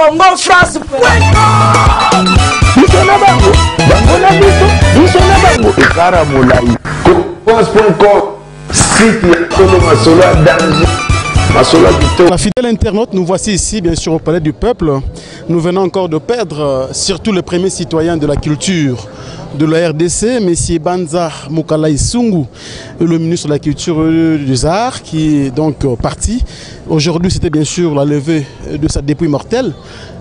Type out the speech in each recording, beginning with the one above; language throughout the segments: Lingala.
Congo France. La fidèle internaute, nous voici ici bien sûr au Palais du Peuple. Nous venons encore de perdre surtout le premier citoyen de la culture de la RDC, M. Banza Mukala Isungu, le ministre de la Culture et des Arts, qui est donc parti. Aujourd'hui, c'était bien sûr la levée de sa dépouille mortelle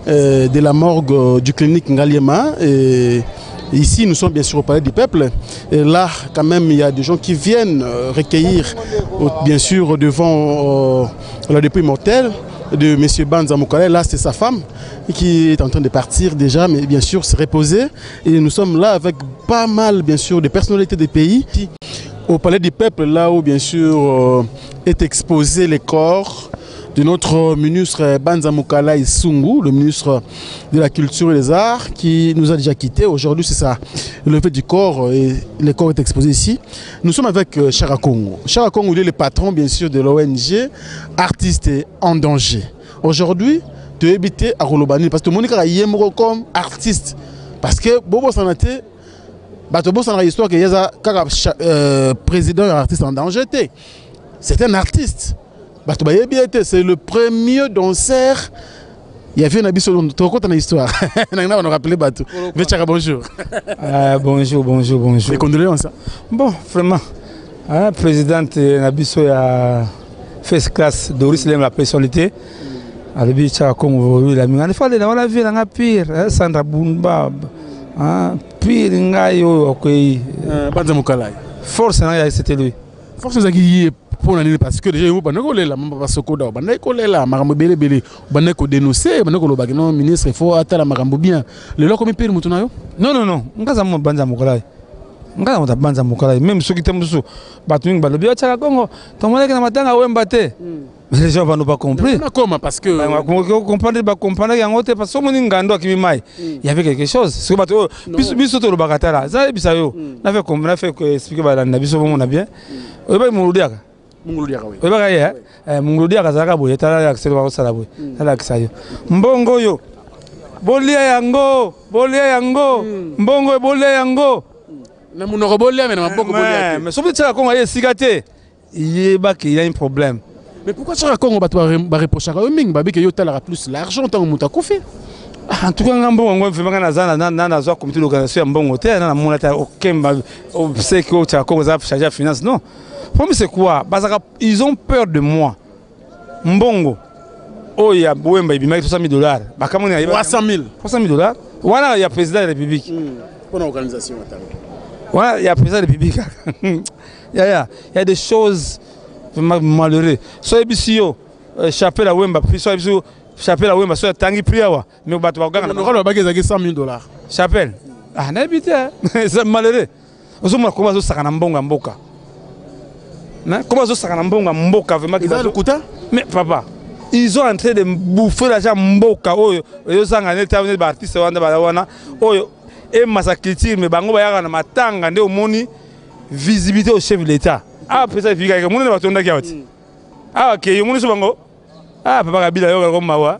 de la morgue du clinique Ngaliema. Et ici, nous sommes bien sûr au Palais du Peuple. Et là, quand même, il y a des gens qui viennent recueillir, bien sûr, devant la dépouille mortelle de M. Banza Mukala. Là, c'est sa femme qui est en train de partir déjà, mais bien sûr, se reposer. Et nous sommes là avec pas mal, bien sûr, de personnalités des pays. Au Palais du Peuple, là où, bien sûr, est exposé les corps de notre ministre Banza Mukala Isungu, le ministre de la Culture et des Arts, qui nous a déjà quittés. Aujourd'hui, c'est ça, le lever du corps, et le corps est exposé ici. Nous sommes avec Chara Congo. Chara Congo, il est le patron, bien sûr, de l'ONG Artistes en danger. Aujourd'hui, tu es habité à Rolobani, parce que Monica est comme artiste. Parce que Bobo Sanate, Bobo Sanate, histoire qu'il y a un président artiste en danger. C'est un artiste. C'est le premier danseur. Il y avait un abysse dans l'histoire. On a rappelé Batou. Bonjour. Bonjour. Les condoléances. Bon, vraiment. La présidente Nabiso a fait classe Doris Lem la personnalité. Elle a dit que la il fallait la vie dans pire. Sandra Boumba. Pire, Banza Mukala. Force, c'était lui. Force, parce que déjà il faut dénoncer le ministre il faut attendre makambo bien le loko mipiri mutu nayo non ngaza mo Banza Mukala ngaza Banza Mukala même ceux qui t'aiment sous batuing balobi Chara Congo tomolé na matanga wemba te mais les gens vont pas comprendre comment parce que comprendre yango te parce que mon ngando akimimai il y avait quelque chose ce que bato biso to bakatala ça bisayo na fait expliquer ba na biso bon on a bien oba muludiaka Munguludia kazaka boye tala ya kusema kwa sala boye tala kisayo mbongo yo bolia yango mbongo bolia yango na munoko bolia mais na maboko bolia mais sobi Chara Congo yesikate yeba qu'il y a un problème. Mais pourquoi Chara Congo ba reprocher ka mingi ba bike yo tala plus l'argent tant muta kofi en tout cas mbongo ngo mfimanga na zana na zo comité d'organisation mbongo te na monata okemba c'est que Chara Congo za charger finance non. Le problème c'est quoi? Ils ont peur de moi. Mbongo. Oh, il y a Bouemba, il y a $300 000. 300 000. $300 000. Voilà, il y a le président de la République. Pour l'organisation. Voilà, il y a le président de la République. Il y a des choses malheureuses. Soit il y a chapelle à Wemba, soit il y a chapelle à Wemba, soit il y a Priawa. Mais on va $100 000. Chapelle. Ah, n'habite, c'est malheureux. On se dit comment ça s'est Mboka. Comment ça s'est Mboka mais papa, ils sont en train de bouffer l'argent Mboka. Ils sont en train de artistes et massacrer mais bango ba na matanga nde omoni visibilité au chef de l'État. Ah président Fika ko mona batonda kiawati. Ah OK, yo mona so bango. Ah papa Kabila yo ko mawa.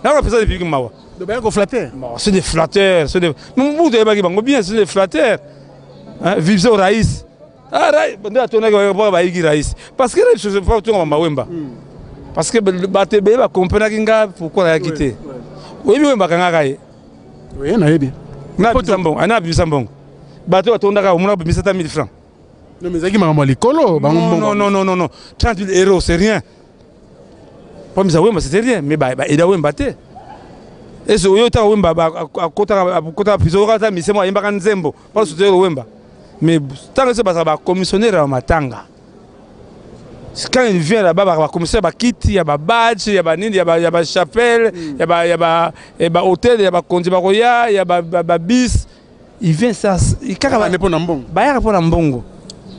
Na ko président Fika mawa. De bien ko flatteur. C'est des flatteurs, c'est des vous de ba bango bien, c'est des flatteurs. Hein, vive au Raïs. Ah, Raïs, parce que je ne sais pas tout le monde. Parce que Batebe va comprendre pourquoi il a quitté. Oui, mais il va oui, on a bien. On a vu ça bon. Bateau a tourné à 700 000 francs. Non, mais c'est non. 30 000 €, c'est rien. Pas mis à Wemba, c'était rien. Mais il a Wemba. Et ce Wemba, à côté de la prison, c'est moi, il y a un zembo. Pas le Wemba. Mais tant que c'est un commissionnaire à Matanga, quand il vient là-bas, il y a un commissaire, il y a un badge, il y a une chapelle, il y a un hôtel, il y a un conduit, il y a un bis. Il vient ça. Il y a un mbongo.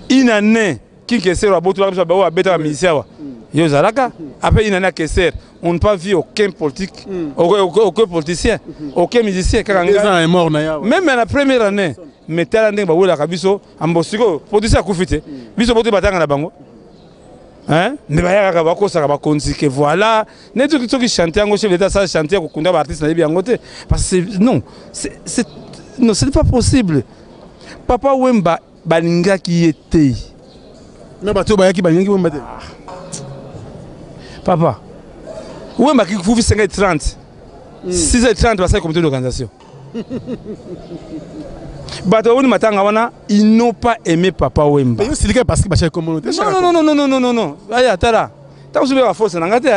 Il a né qui est sur la boîte, il y a un ministère. Il y a un après il y a un caisseur. On n'a pas vu aucun politique, aucun politicien, aucun musicien. Même la première année. Mais tel année, bah oui, la cabiso, ambosiko, politicien a coupé. Biso bote batanga na bango. hein mais bayaka bakosa ba konzi que voilà net tout qui chanter en chef d'état ça chanter ko kunda ba artiste na bien ngote parce que non c'est pas possible papa Wemba balinga qui était na bato bayaki balinga Wemba te papa Wemba qui vous 5h30 6h30 parce que comité d'organisation bato oni matanga wana ils n'ont pas aimé papa Wemba mais c'est parce que bacha communauté non aya tala ta usube la force nanga te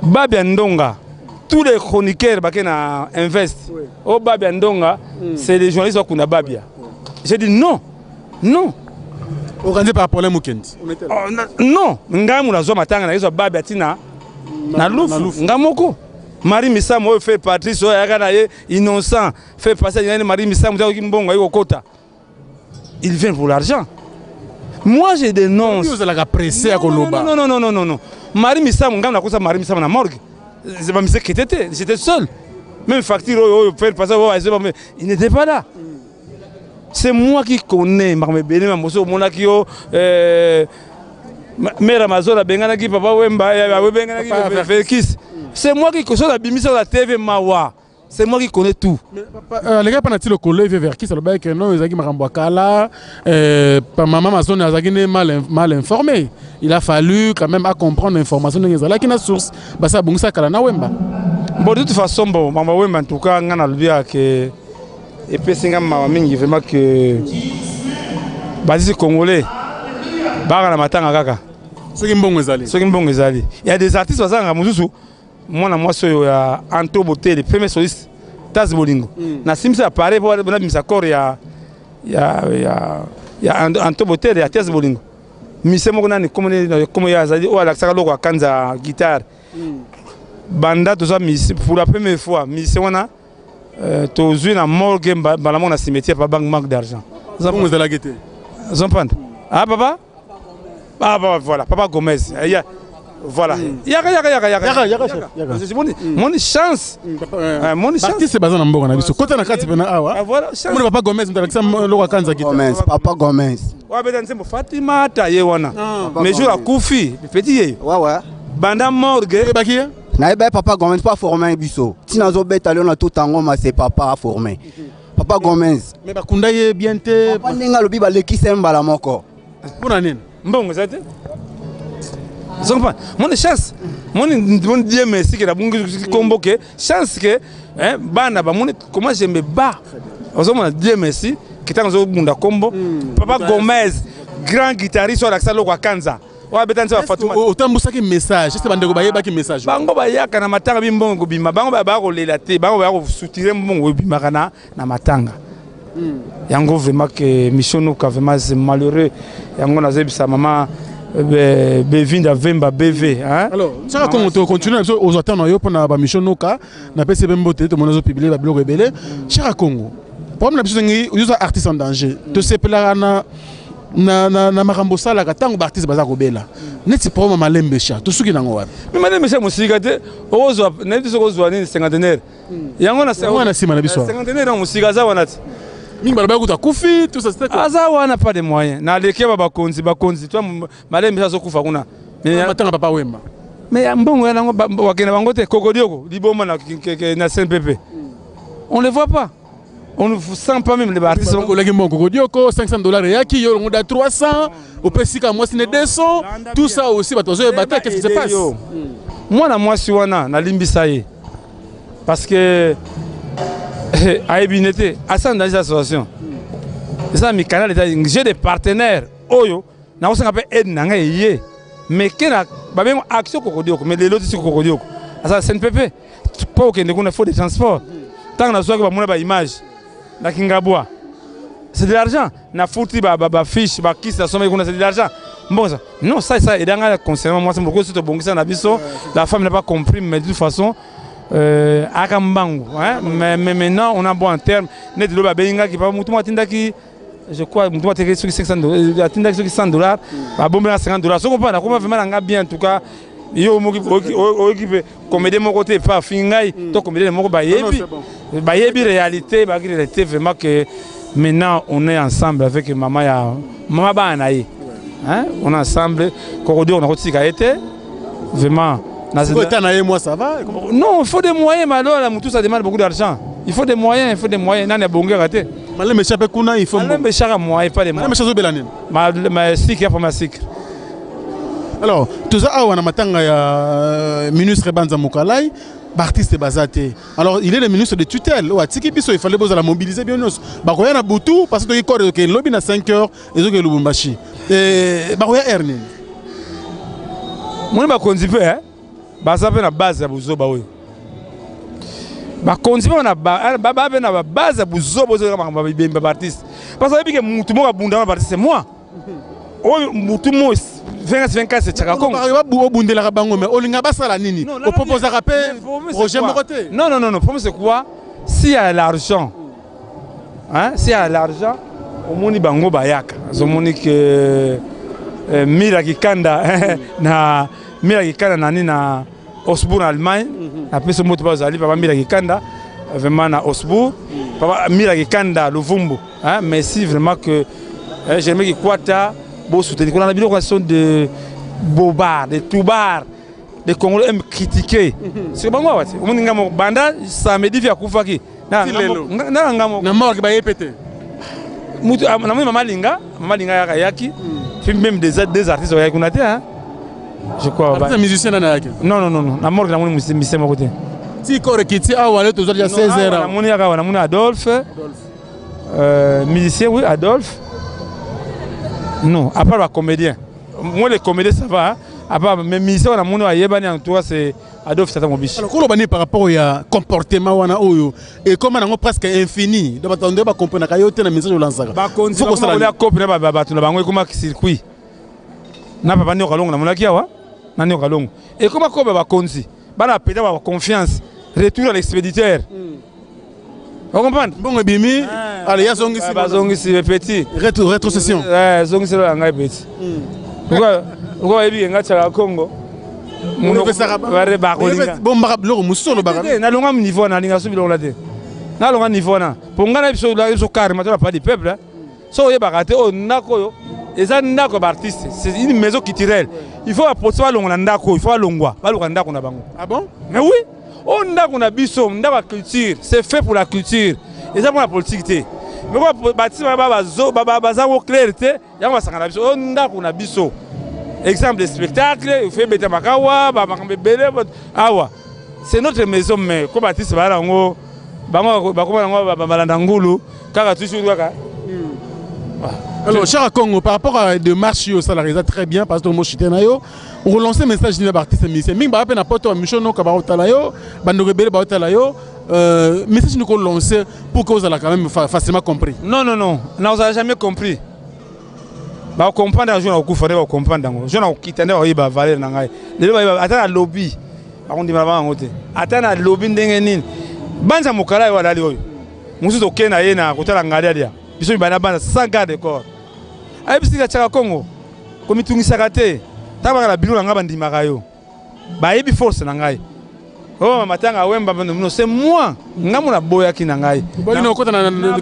Babia Ndonga tous les chroniqueurs bakena invest au Babia Ndonga c'est les journalistes qui Babia j'ai dit non organisé par Paulin Mukendi non ngamu na zo matanga na yeso Babia tina na lufu ngamoko Marie Missamo fait Patrice innocent fait passer Marie Missamo il vient pour l'argent. Moi je dénonce. Vous allez presser à Koloba. Non. Marie Missamo Marie Missamo na morgue. C'est pas qui était, j'étais seul. Même facture faire passer il n'était pas là. C'est moi qui connais Marmé Béné Mamoso Monakio Mère Amazon Bengana qui papa Wemba Bengana qui c'est moi qui connais la bimise sur la TV Mawa. C'est moi qui connais tout. Les gars, pendant le collège vers qui ça le bail que non, ils ont dit Marambouakala, maman Amazon a été mal informé. Il a fallu quand même à comprendre l'information de Ngezala qui n'a source. Bah ça bon ça Kalana Wemba. Bon de toute façon bon, maman Wemba en tout cas on a le bien que et puis c'est maman mingi vraiment que basi congolais. Baga na matanga kaka. Ce qui mbongo ezali. Ce qui mbongo ezali. Il y a des artistes bazanga muzusu. Moi soy ya Anto Boté le premier soliste Taz Bolingo. Na simsa apparaît pour na bimisa corps ya Anto Boté ya Taz Bolingo. Mise moko na ni comme ya zali o alaksaka loko akanza guitare. Banda to ça mise pour la première fois mise wana to zui na morgue balamon na cimetière pas banque d'argent. Zabongo za la guité. Zompante. Ah papa? Ah bah voilà, papa Gomez. Voilà. Mon chance. Mon chance. Artiste basé na mbongo na biso. Kota na kati pena awa. Voilà. Mon papa Gomez ndalakisa loko kanza guitare. Gomez, papa Gomez. Wa beta nsembo Fatima ta ye wana. Mais jour a Koufi, petit ye. Ouais. Banda morgue Baki. Na ebe papa Gomez pas formé biso. Tina zo beta leo na tout tango ma c'est papa formé. Papa Gomez. Mais bakunda ye bien te. Papa ninga lobi ba lekisa mbala moko. Pona nini? mbongo zate. Mon chance, mon Dieu merci que la bonne convoqué, chance que bana ba mon comment je me bats. Mon Dieu merci que tant zo bunda combo. Papa Gomez, grand guitariste sur l'accent loko Kanza. Wa betanze wa Fatuma. Otambusa ki message, c'est bandeko bayeba ki message. Bango bayaka na matanga bimbongo bima, bango ba ko lelate, bango ba ko soutirer mbongo bima kana na matanga. Yango vraiment que mission ka vraiment c'est malheureux. Yango na zebisa maman Bevinda Vemba BV hein. Alors, ça comment on continue aux attentes yo pour na ba mission noka na pese bembote to monazo publier ba blog rebelle. Cher Congo. Problème la biso ngi user artiste en danger. To sepela na makambo sala ka tango ba artiste baza ko bela. Neti problème malembe cha. To suki nango wapi. Mais malembe cha musika te ozo na biso ko zwa ni cinquantenaire. Yango na sima na biso. Cinquantenaire na musika za wana. Mingi bala kuta kufi tout ça c'était quoi? Aza wana pas de moyens. Na leke ba konzi toi malembe cha zo kufa kuna. Mais matanga papa Wemba. Mais mbongo yango wakena bango te kokodioko liboma na CNPP. On les voit pas. On ne sent pas même les artistes. On a Kokodioko, $500 yaki, yo on a 300, au Pessica moi c'est 200, tout ça aussi qu'est-ce qui se passe? Moi na moi siwana na limbisaye. Parce que aibinete asa dans cette situation. Ça mi canal j'ai des partenaires oyo na osanga pe aide na ngai mais kena ba bengo action Kokodioko mais les autres Kokodioko. Asa CNPP pas aucun de faut des transports. Tant na soka ba mona ba image. La Kingabwa. C'est de l'argent. Na foutu ba fiche, ba kiss la somme c'est de l'argent. Bon ça. Non, ça et dans la concernant moi c'est pourquoi c'est bon ça na biso, la femme n'a pas compris mais de toute façon akambangu hein mais maintenant on a bon en terme net de ba benga qui pas mutu matinda qui je crois mutu matinda qui $500 atinda qui $100 ba bombe na $50 so comprendre comment vraiment nga bien en tout cas yo mo okipe comédie mon côté pas fingai to comédie mon ba yebi réalité ba réalité vraiment que maintenant on est ensemble avec maman banaye hein? On est ensemble. Corridor, on a retiré qui a été. Vraiment. Moi, ça va? Non, il faut des moyens, mais alors, tout ça demande beaucoup d'argent. Il faut des moyens, il faut des moyens. Il y a bon gars raté. Malem échappé kuna, il faut. Malem échappé moyen, pas des moyens. Malem échappé belanin. Mais c'est qu'il y a pas ma cycle. Alors, tout ça, on a maintenant le ministre Banza Mukalai, artiste Bazate. Alors, il est le ministre de tutelle. Il fallait la mobiliser bien. Il y a Boutou, parce que le lobby à 5 heures, et il y a Lubumbashi. Et il y a Erne. Moi, je suis na base ya buzo bawe. Ba konzipa na base ya buzo ba artiste. Parce que mutu mo bunda ba artiste c'est moi. Oh mutu mo 24 c'est chaka Kongo. Ba bundela ka bango mais olinga basala nini? O proposer rapé projet mo côté. Non, le problème c'est quoi? S'il y a l'argent. Hein? S'il y a l'argent, au moni bango bayaka. Zo moni que Mira Kikanda na Mira Kikanda nani na Osbourg en Allemagne, après ce mot de base, papa Mira Kikanda, vraiment à Osbourg, papa Mira Kikanda, le Vumbu. Merci vraiment que j'aimais que Kwata, beau soutenir. On a vu l'occasion de Bobar, de Toubar, de Congolais aiment critiquer. C'est bon, ouais. On a dit Banda, ça me dit via Koufaki. Na mort qui va répéter. Maman Linga Yaki, même des artistes qui ont été. Je crois. C'est un musicien non. La mort de la musicien à côté. Si Korekiti a oualé toujours il y a 16 heures. On a Adolphe. Musicien, oui, Adolphe. Non, à part le comédien. Moi, les comédiens, ça va. À part mes musiciens, on a Yébani en toi, c'est Adolphe Tata Mobiche. Alors, comment on par rapport au comportement et comment on est presque infini. Donc, on doit comprendre qu'il y a un message de l'ensemble. Il faut qu'on ait un copie de circuit. Na papa nyoka longo na monaki awa na nyoka longo et comment ko ba konzi bana peta ba confiance retour à l'expéditeur vous comprenez bon bimi allez ya zongi si petit rétrocession zongi c'est là ngai petit pourquoi ebi nga tshaka Congo muno bare ba ko linga bon ba loko musolo ba na longa niveau na linga so bilonga te na longa niveau na ponga na biso la biso carrément pas du peuple so ye ba raté o nakoyo. Et ça, c'est une maison culturelle. Il faut apporter il faut longwa. Ah bon? Mais oui, on a biso, on a la culture. C'est fait pour la culture. Et ça pour la politique. Mais quoi, bâtiment clarté, on a biso. Exemple de spectacle, il fait Betamakawa, Awa. C'est notre maison, mais comme bâtisse balango, Balandangulu, alors, cher Congo, par rapport à des marches au salarié, très bien, parce que moi je suis nayo, on relance un message de l'artiste musicien. Ming ba peine apporter un mission ka ba otalayo, bando rebelle ba otalayo, message nous lancer pour que vous allez quand même facilement compris. Non, on n'a jamais compris. Ba comprendre un jour au coup fallait comprendre. Je n'ai quitté na ba valer na ngai. Le attends à lobby. On dit ba ngote. Attends à lobby ndengenin. Banza mukala wa dali oyo. Musu to kena yena kotala ngalia dia. Biso bana bana sans garde corps. Ayi bisika tshaka Congo. Komi tungisaka te. Tabaka la bilo nga bandimaka yo. Ba yebi force na ngai. Oh matanga wemba no c'est moi. Ngamu na boyaki na ngai.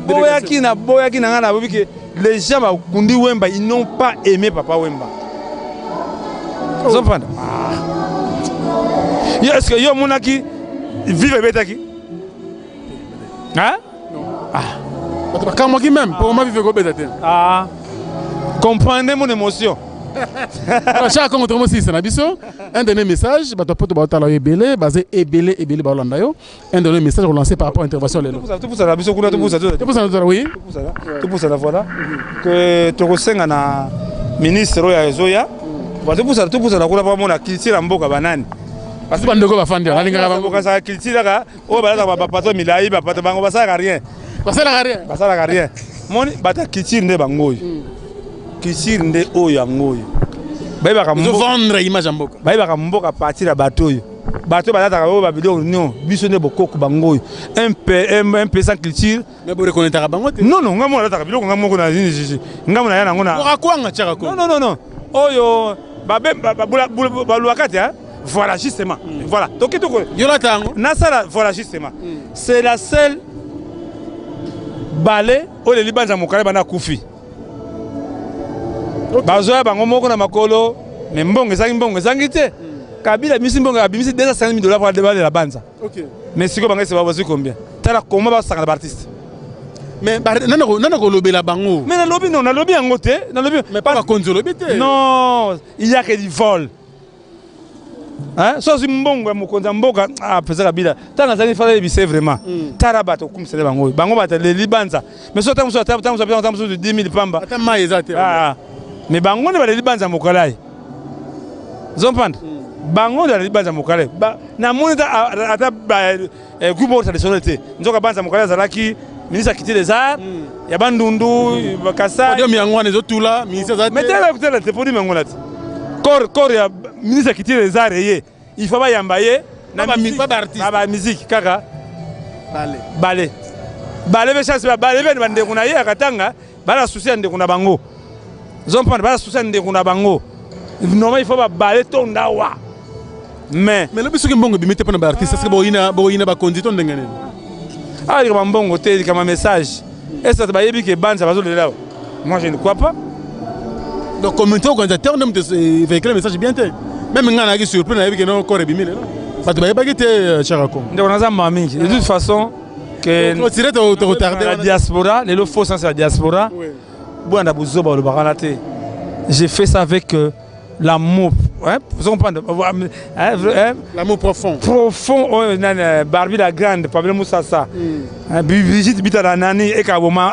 Boyaki na ngai na bobiki les gens ba kundi wemba ils n'ont pas aimé papa wemba. Vous comprenez? Est-ce que yo monaki vive betaki? Hein? Quand moi qui même, pour moi vivre betaki. Ah. Comprenez mon émotion. Chaque contre moi, c'est un dernier message, basé Ebele Balandayo. Un dernier message relancé par rapport à l'intervention. Tout pour ça, oui. Tout pour ça, voilà. Que tu ressens un ministre Roya Zoya. Tout pour ça, la culture en boka banane. Parce que bandoko va fonder, la culture là, oh bah là, papa Milaï, papa Bango, bah ça rien. Bah ça rien. Mon bata culture ne bangoy. Culture nde oyo yangoyo bayibaka vendre image mboka bayibaka mboka partir ya bato oyo bato bazataka oyo babilo non biso nde bokoko bangoyo un peu sans culture mais bo reconnaître bango te non ngamo nataka biloko ngamo ko na nini ngamo na yana ngona ko kwanga tshaka ko non oyo baluakati hein voilà justement voilà toki toko yola tango nasala voilà justement c'est la seule balai oyo libanja mokale bana kufi. bazoya bango moko na makolo mais mbongo ezangi te Kabila misi mbongo abimisi $250,000 pour débat de la banza. Mais si comment c'est pas possible combien? Tala comment va ça l'artiste? Mais nana ko lobby la bango. Mais na lobby non, na lobby en côté, na lobby mais pas contre lobby te. Non, il y a que du vol. Hein? So si mbongo mukonza mboka pesa Kabila. Tanga zani fala bise vraiment. Taraba to kumsele bango. Bango ba le libanza. Mais so tamu so 10,000 pamba. Ata mai ezate. Mais bango ne ba le libanza mokalai. Zompanda. Bango de libanza mokale. Na monita ata groupe traditionnel te. Nzoka banza mokale zalaki ministre quitté les arts. Ya bandundu bakasa. Dio miangwana ezotula ministre zate. Mais tela kutela te podi mangona te. Corps ya ministre quitté les arts ye. Il faut pas yambaye na ba artiste. Ba musique kaka. Ballet. Ballet be chance ballet be bande kuna ye akatanga bala souci ande kuna bango. Zompanda bala souci ande kuna bango. Normalement il faut pas ballet tondawa. Mais le biso ke mbongo bimete pana ba artiste parce que boyina ba condition ndengene. Ah il y mbongo te comme message. Est-ce que ba yebi ke banza bazo le là? Moi je ne crois pas. Donc communauté organisateur ne me véhicule le message bien te. Même ngana ki surpris na yebi ke no corps bimile non. Parce que ba yebi te Charako. Donc on a ça mami. De toute façon que te retarder la diaspora, les faux sens la diaspora. Oui. Bon na buzo ba le baranate. J'ai fait ça avec l'amour, hein, vous comprenez, l'amour profond. Profond, Barbie la grande, Pablo Moussassa, Brigitte Bitaranani et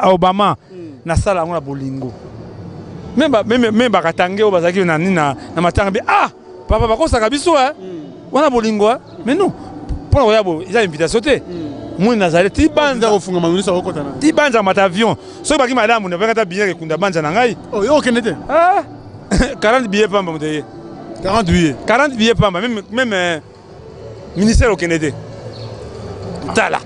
Obama, na sala on a bolingo. Même bakatange au bazaki na matanga papa bako sakabiso hein, on a bolingo mais non, pour le yabo, ils ont invité à sauter. Moi Nazareth Tibanza ofunga manuni sa okota na. Tibanza matavion. So baki madame ne va pas bien que kunda banza na ngai. Oh yo kenete. 40 billets pamba muteye. 40 billets. 40 billets pamba même ministère au Canada. Tala.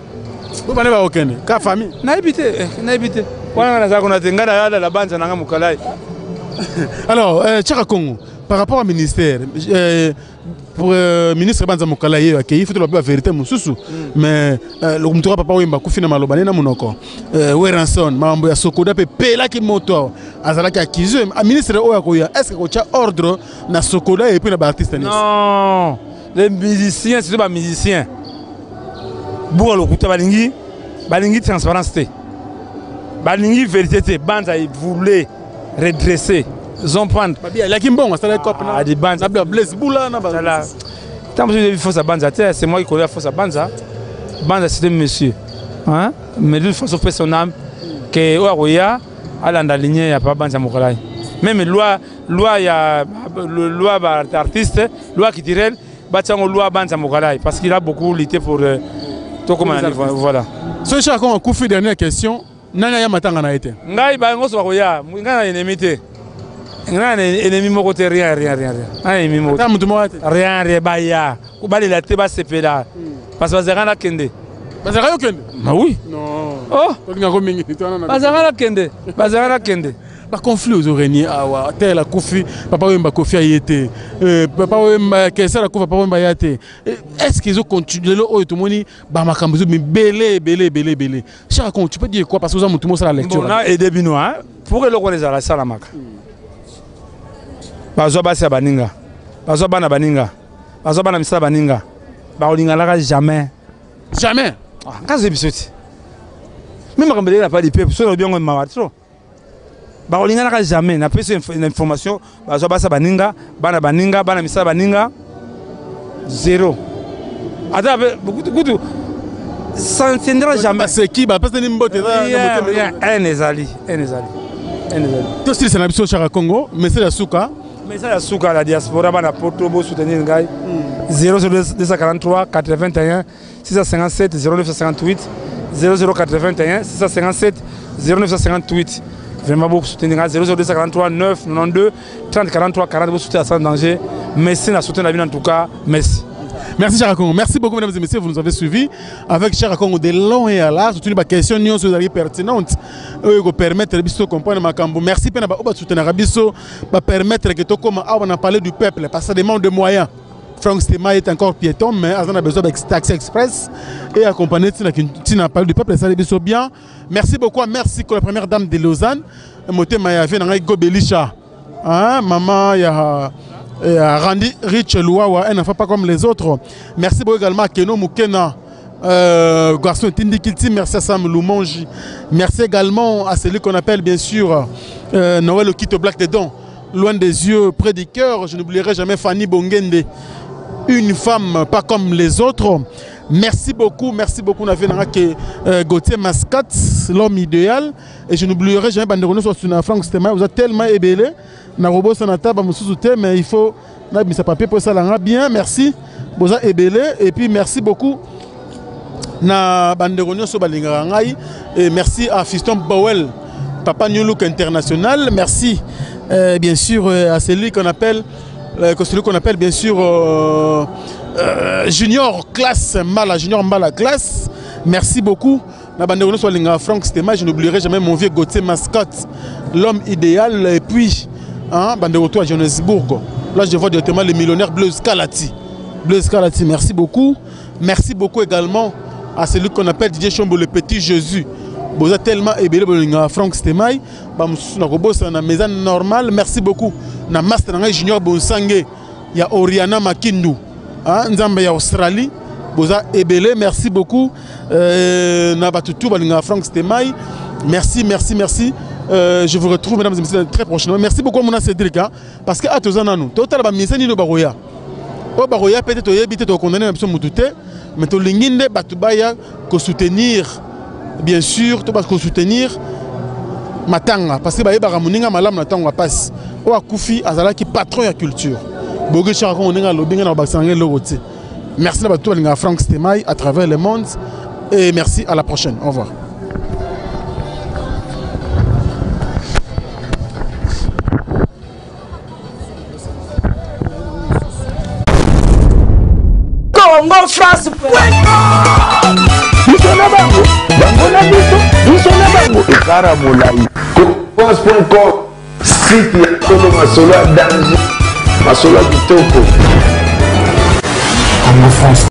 Vous n'avez pas aucun. Quelle famille? Naibité. Wana na zako na tengana la banza na ngamukalai. Alors, Tchaka Congo, par rapport au ministère, pour le ministre Banza Mokalaye, il faut la vérité, mais le Moutoura Papa Wimba, Koufina Malobane, Namunoko, Weranson, Mambo Sokoda, Pela qui moto, Azalaki accusé, un ministre Oyakoya, est-ce que tu as ordre na Sokoda et puis na Baptiste? Non, les musiciens, c'est pas musiciens. Bourg le Kouta Balingi transparence, Balingi vérité, Banza il voulait redresser. Zompand. Il y a qui bon, c'est la copine. Ah, des bandes. Blaise Boula, tant que j'ai vu Fossa Banza, c'est moi qui connais Fossa Banza. Banza, c'est un monsieur. Hein? Mais de toute façon, fait son âme. Que Ouaroya, à l'andaligne, il n'y a pas Banza Mokolai. Même loi, il y a loi d'artiste, loi qui dirait, bâtiment loi Banza Mokolai. Parce qu'il a beaucoup lutté pour tout comme voilà. Ce cher, quand on coupe dernière question, Nana Yamatanga n'a été. Ngai, Bango Ouaroya, Ngana ennemi. Ennemi moko te rien. Ennemi moko. Rien baya. Kubali la te ba sepela. Parce que bazara kende. Bazara kende. Bah oui. Non. Oh. Bazara kende. Ba conflit aux oreilles awa tel la Kofi papa wemba Kofi ayete. Papa wemba kesa la Kofi papa wemba yate. Est-ce qu'ils ont continué le tout moni ba makambo mais belé. Chaque compte tu peux dire quoi parce que vous avez ça la lecture. On a aidé binois pour le connaître la salamaka. Bazo basi baninga. Bazo bana baninga. Bazo bana misala baninga. Ba olinga la jamais. Jamais. Ah, quand c'est bisoti. Même quand on n'a pas de peuple, sur le bien on m'a trop. Ba olinga la jamais. Na pese une information, bazo basi baninga, bana misala baninga. Zéro. Ada beaucoup ça ne tiendra jamais. C'est qui ba pese ni mbote là. Un ezali. Tout ce c'est l'ambition Chara Congo, mais c'est la souka. Mais ça, la souka, la diaspora, bana poto, bo soutenir Ngai. 00243 81 657 0958 0081 657 0958. Vraiment beaucoup soutenir 00243 9 92 30 43 40 vous soutenir sans danger. Merci la soutenir la vie en tout cas. Merci. Merci Chara Congo. Merci beaucoup mesdames et messieurs, vous nous avez suivis avec Chara Congo de long et à large. Toutes les questions sont pertinentes. Vous permettre de comprendre ma cambo. Merci pour nous soutenir permettre que tout comme on a parlé du peuple parce que ça demande de moyens. Franck Stema est encore piéton mais on a besoin d'un taxi express et accompagné qui n'a parlé du peuple ça les bien. Merci beaucoup. Merci pour la première dame de Lausanne. Moté Mayavé n'a Gobelisha. hein, maman, il y a Randy Rich Louawa, un enfant pas comme les autres. Merci beaucoup également à Keno Moukena, garçon Tindikiti, merci à Sam Loumonji. Merci également à celui qu'on appelle bien sûr Noël Okito Black dedans, loin des yeux, près du cœur. Je n'oublierai jamais Fanny Bongende, une femme pas comme les autres. Merci beaucoup, on a fait Gauthier Mascat, l'homme idéal. Et je n'oublierai jamais Banderono sur Franck Stema, vous êtes tellement ébélé. Na robot sanata ba mususuté, mais il faut na bisa papier pour ça là bien. Merci, vous êtes ébélé. Et puis merci beaucoup na Banderono sur Balingarangai. Et merci à Fiston Bowell, Papa New Look International. Merci bien sûr à celui qu'on appelle bien sûr Junior Classe Mala, Junior Mala Classe. Merci beaucoup. Na Banderono sur Linga Franck Stema, je n'oublierai jamais mon vieux Gauthier Mascotte, l'homme idéal. Et puis, hein, Banderono à Johannesburg. Là, je vois directement le millionnaire Blaise Kalati. Blaise Kalati, merci beaucoup. Merci beaucoup également à celui qu'on appelle Didier Chombo, le petit Jésus. Vous êtes tellement ébélé, Franck Stema. Na maison normale. Merci beaucoup. Na Master Junior Bonsangé. Il y a Oriana Makindu. Nzamba ya Australie, boza ébélé, merci beaucoup. Nabatutu balinga Franck Stema, merci. Je vous retrouve mesdames et messieurs très prochainement. Merci beaucoup mon Cédric, parce que à tous en nous, total ba misani no baroya. O baroya peut-être yebite to condamner même mutute, mais to linginde batubaya ko soutenir, bien sûr, to parce que soutenir matanga, parce que ba yeba ramuninga malam na tanga passe. O akufi azala ki patron ya culture. Merci à Franck Stema à travers le monde et merci à la prochaine. Au revoir. Congo France. Site ya Congo Masolo danger. Masolo kitoko. Congo France.